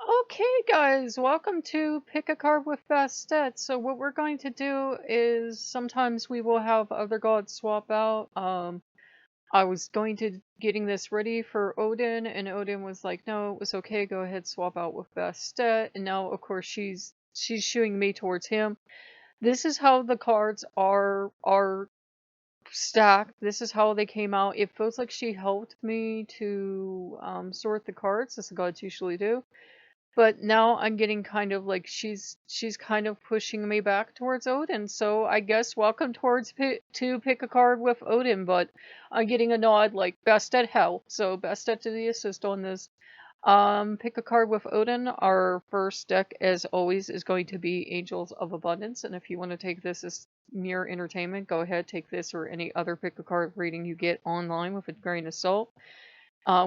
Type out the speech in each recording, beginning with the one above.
Okay, guys, welcome to Pick a Card with Bastet. So what we're going to do is sometimes we will have other gods swap out. I was going to getting this ready for Odin, and Odin was like, "No, it was okay. Go ahead, swap out with Bastet." And now, of course, she's shooing me towards him. This is how the cards are stacked. This is how they came out. It feels like she helped me to sort the cards, as the gods usually do. But now I'm getting kind of like she's kind of pushing me back towards Odin. So I guess welcome towards to pick a card with Odin. But I'm getting a nod like best at hell. So best at the assist on this. Pick a card with Odin. Our first deck, as always, is going to be Angels of Abundance. And if you want to take this as mere entertainment, go ahead, take this or any other pick a card reading you get online with a grain of salt.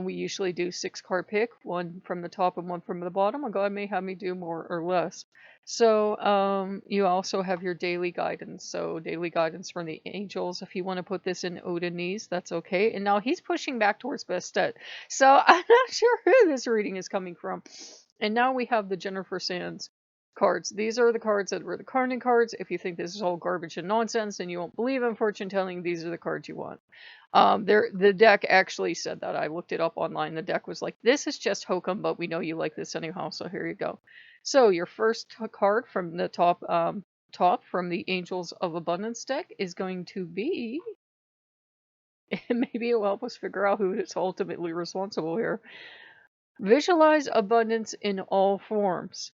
We usually do 6 card pick, one from the top and one from the bottom. A god may have me do more or less. So you also have your daily guidance. So daily guidance from the angels. If you want to put this in Odinese, that's okay. And now he's pushing back towards Bastet. So I'm not sure who this reading is coming from. And now we have the Jennifer Sands cards. These are the cards that were the Carnan cards. If you think this is all garbage and nonsense and you won't believe in fortune telling, these are the cards you want. The deck actually said that. I looked it up online. The deck was like, this is just hokum, but we know you like this anyhow, so here you go. So your first card from the top from the Angels of Abundance deck is going to be, and maybe it will help us figure out who is ultimately responsible here. Visualize abundance in all forms.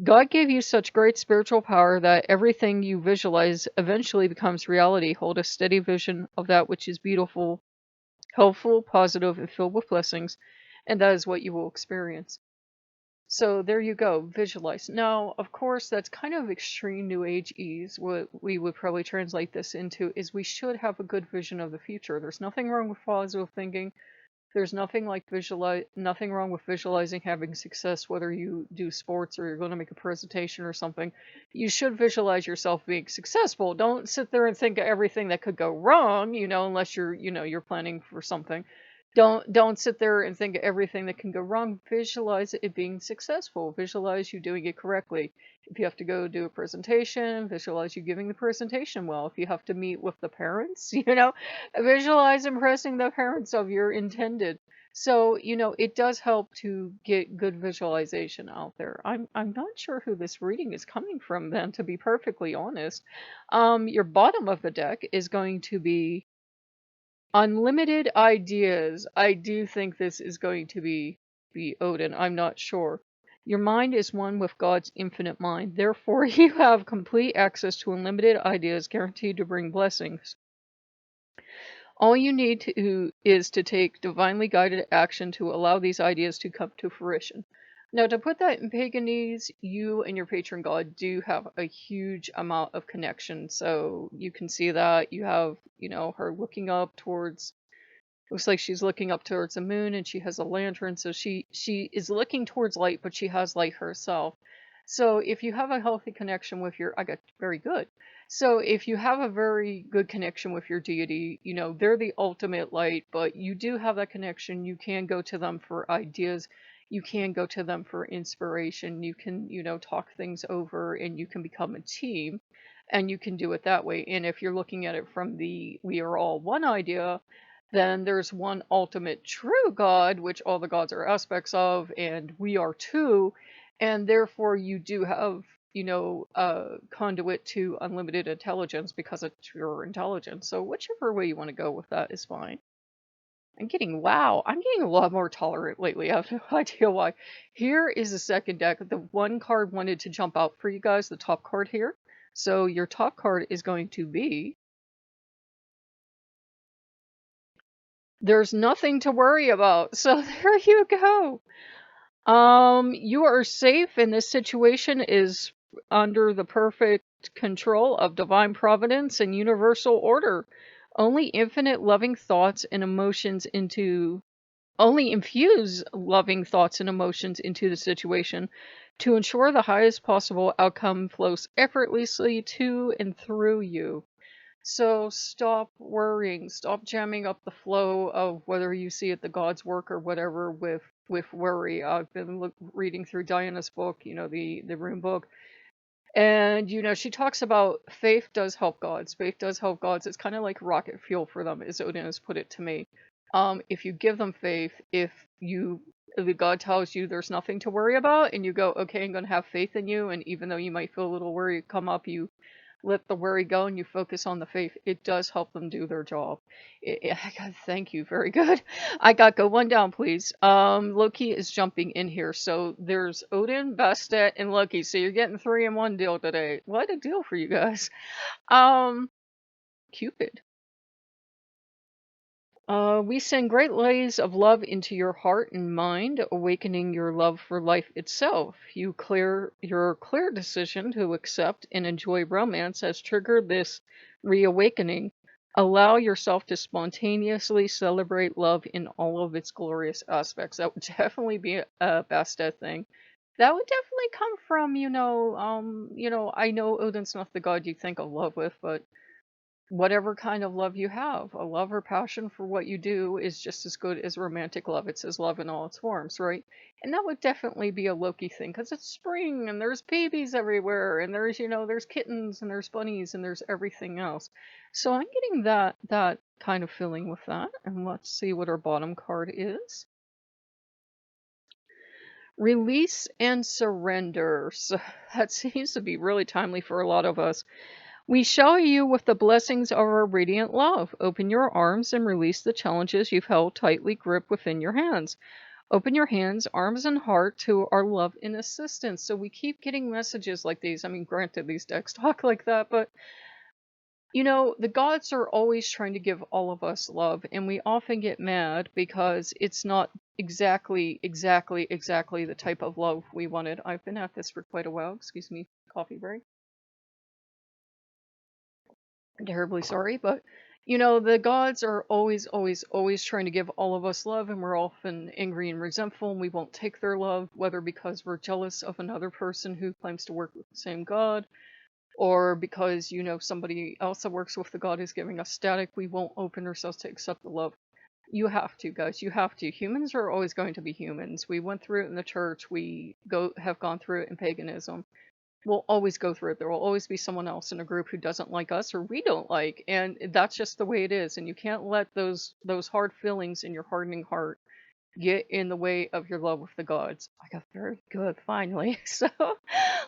God gave you such great spiritual power that everything you visualize eventually becomes reality. Hold a steady vision of that which is beautiful, helpful, positive, and filled with blessings, and that is what you will experience. So there you go, visualize. Now, of course, that's kind of extreme New Age ease. What we would probably translate this into is we should have a good vision of the future. There's nothing wrong with positive thinking. There's nothing wrong with visualizing having success, whether you do sports or you're going to make a presentation or something. You should visualize yourself being successful. Don't sit there and think of everything that could go wrong, unless you're planning for something. Don't sit there and think of everything that can go wrong. Visualize it being successful. Visualize you doing it correctly. If you have to go do a presentation, visualize you giving the presentation well. If you have to meet with the parents, visualize impressing the parents of your intended. So, it does help to get good visualization out there. I'm not sure who this reading is coming from then, to be perfectly honest. Your bottom of the deck is going to be unlimited ideas. I do think this is going to be Odin. I'm not sure. Your mind is one with God's infinite mind. Therefore, you have complete access to unlimited ideas guaranteed to bring blessings. All you need is to take divinely guided action to allow these ideas to come to fruition. Now, to put that in paganese, you and your patron god do have a huge amount of connection. So you can see that you have, her looking up towards, looks like she's looking up towards the moon, and she has a lantern. So she is looking towards light, but she has light herself. So if you have a healthy connection with I got very good. So if you have a very good connection with your deity, they're the ultimate light, but you do have that connection. You can go to them for ideas. You can go to them for inspiration. You can, talk things over, and you can become a team, and you can do it that way. And if you're looking at it from the we are all one idea, then there's one ultimate true God, which all the gods are aspects of, and we are two, and therefore you do have, a conduit to unlimited intelligence because it's your intelligence. So whichever way you want to go with that is fine. I'm getting a lot more tolerant lately. I have no idea why. Here is the second deck. The one card wanted to jump out for you guys, the top card here. So your top card is going to be, there's nothing to worry about. So there you go. You are safe, and this situation is under the perfect control of divine providence and universal order. Only infinite loving thoughts and emotions into Only infuse loving thoughts and emotions into the situation to ensure the highest possible outcome flows effortlessly to and through you. So stop worrying, stop jamming up the flow of whether you see it the God's work or whatever with with worry. I've been reading through Diana's book, the rune book, and she talks about faith does help gods. Faith does help gods. It's kind of like rocket fuel for them, as Odin has put it to me. If you give them faith, if the god tells you there's nothing to worry about, and you go, okay, I'm gonna have faith in you, and even though you might feel a little worry come up, you let the worry go and you focus on the faith, it does help them do their job. God, thank you. Very good. I got go one down, please. Loki is jumping in here. So there's Odin, Bastet, and Loki. So you're getting 3-in-1 deal today. What a deal for you guys. Cupid. We send great rays of love into your heart and mind, awakening your love for life itself. Your clear decision to accept and enjoy romance has triggered this reawakening. Allow yourself to spontaneously celebrate love in all of its glorious aspects. That would definitely be a Bastet thing. That would definitely come from, I know Odin's not the god you think of love with, but whatever kind of love you have, a love or passion for what you do is just as good as romantic love. It says love in all its forms, right? And that would definitely be a Loki thing because it's spring and there's babies everywhere and there's kittens and there's bunnies and there's everything else. So I'm getting that kind of feeling with that. And let's see what our bottom card is. Release and surrender. So that seems to be really timely for a lot of us. We shower you with the blessings of our radiant love. Open your arms and release the challenges you've held tightly gripped within your hands. Open your hands, arms, and heart to our love and assistance. So we keep getting messages like these. I mean, granted, these decks talk like that, but the gods are always trying to give all of us love, and we often get mad because it's not exactly the type of love we wanted. I've been at this for quite a while. Excuse me, coffee break. Terribly sorry, but the gods are always trying to give all of us love, and we're often angry and resentful, and we won't take their love, whether because we're jealous of another person who claims to work with the same god, or because somebody else that works with the god is giving us static. We won't open ourselves to accept the love. You have to, guys. You have to. Humans are always going to be humans. We went through it in the church. We have gone through it in paganism. We'll always go through it. There will always be someone else in a group who doesn't like us or we don't like, and that's just the way it is. And you can't let those hard feelings in your hardening heart get in the way of your love with the gods. I got very good finally. So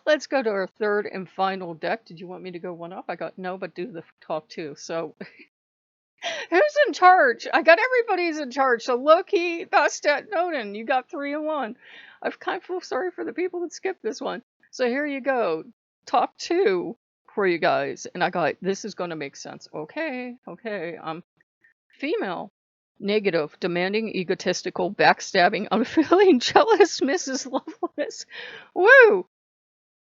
let's go to our third and final deck. Did you want me to go one up? I got no, but do the talk too. So who's in charge? I got everybody's in charge. So Loki, Bastet, Odin, you got 3-in-1. I kind of feel sorry for the people that skipped this one. So here you go. Top 2 for you guys. And I got, this is going to make sense. Okay. Female. Negative, demanding, egotistical, backstabbing, unfeeling, jealous, Mrs. Loveless. Woo!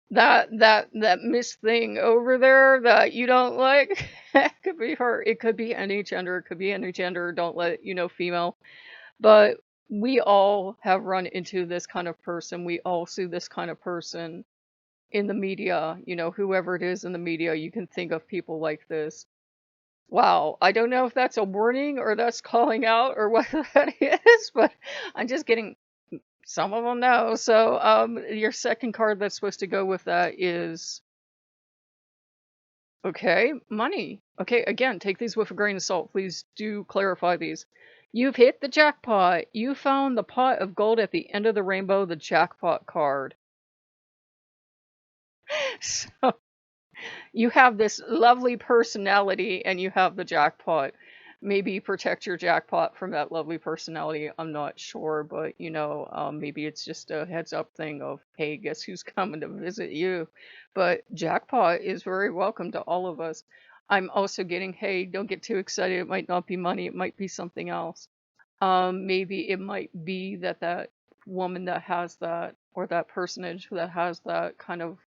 That Miss thing over there that you don't like, it could be her. It could be any gender. It could be any gender. Don't let female. But we all have run into this kind of person. We all see this kind of person in the media. Whoever it is in the media, you can think of people like this. Wow, I don't know if that's a warning or that's calling out or what that is, but I'm just getting some of them know. So your second card that's supposed to go with that is, okay, money. Okay, again, take these with a grain of salt. Please do clarify these. You've hit the jackpot. You found the pot of gold at the end of the rainbow, the jackpot card. So you have this lovely personality and you have the jackpot. Maybe protect your jackpot from that lovely personality. I'm not sure, but maybe it's just a heads up thing of, hey, guess who's coming to visit you? But jackpot is very welcome to all of us. I'm also getting, hey, don't get too excited. It might not be money. It might be something else. Maybe it might be that woman that has that, or that personage that has that kind of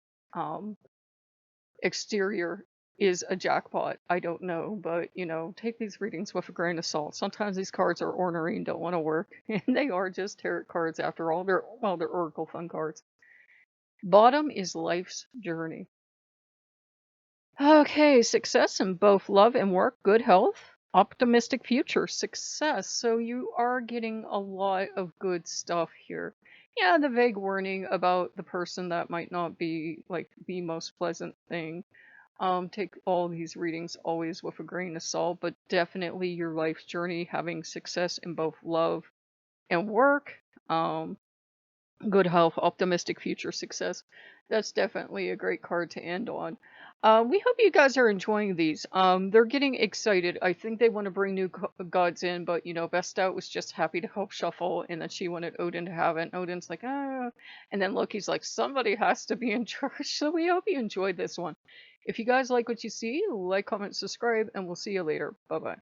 exterior is a jackpot. I don't know, but take these readings with a grain of salt. Sometimes these cards are ornery and don't want to work, and they are just tarot cards after all. They're Oracle fun cards. Bottom is life's journey. Okay, success in both love and work, good health, Optimistic future, success. So you are getting a lot of good stuff here. Yeah, the vague warning about the person that might not be like the most pleasant thing. Take all these readings always with a grain of salt, but definitely your life's journey, having success in both love and work. Um, Good health, optimistic future success. That's definitely a great card to end on. We hope you guys are enjoying these. They're getting excited. I think they want to bring new gods in, but you know, Vestout was just happy to help shuffle, and then she wanted Odin to have it. And Odin's like, ah, and then Loki's like, somebody has to be in charge. So we hope you enjoyed this one. If you guys like what you see, like, comment, subscribe, and we'll see you later. Bye bye.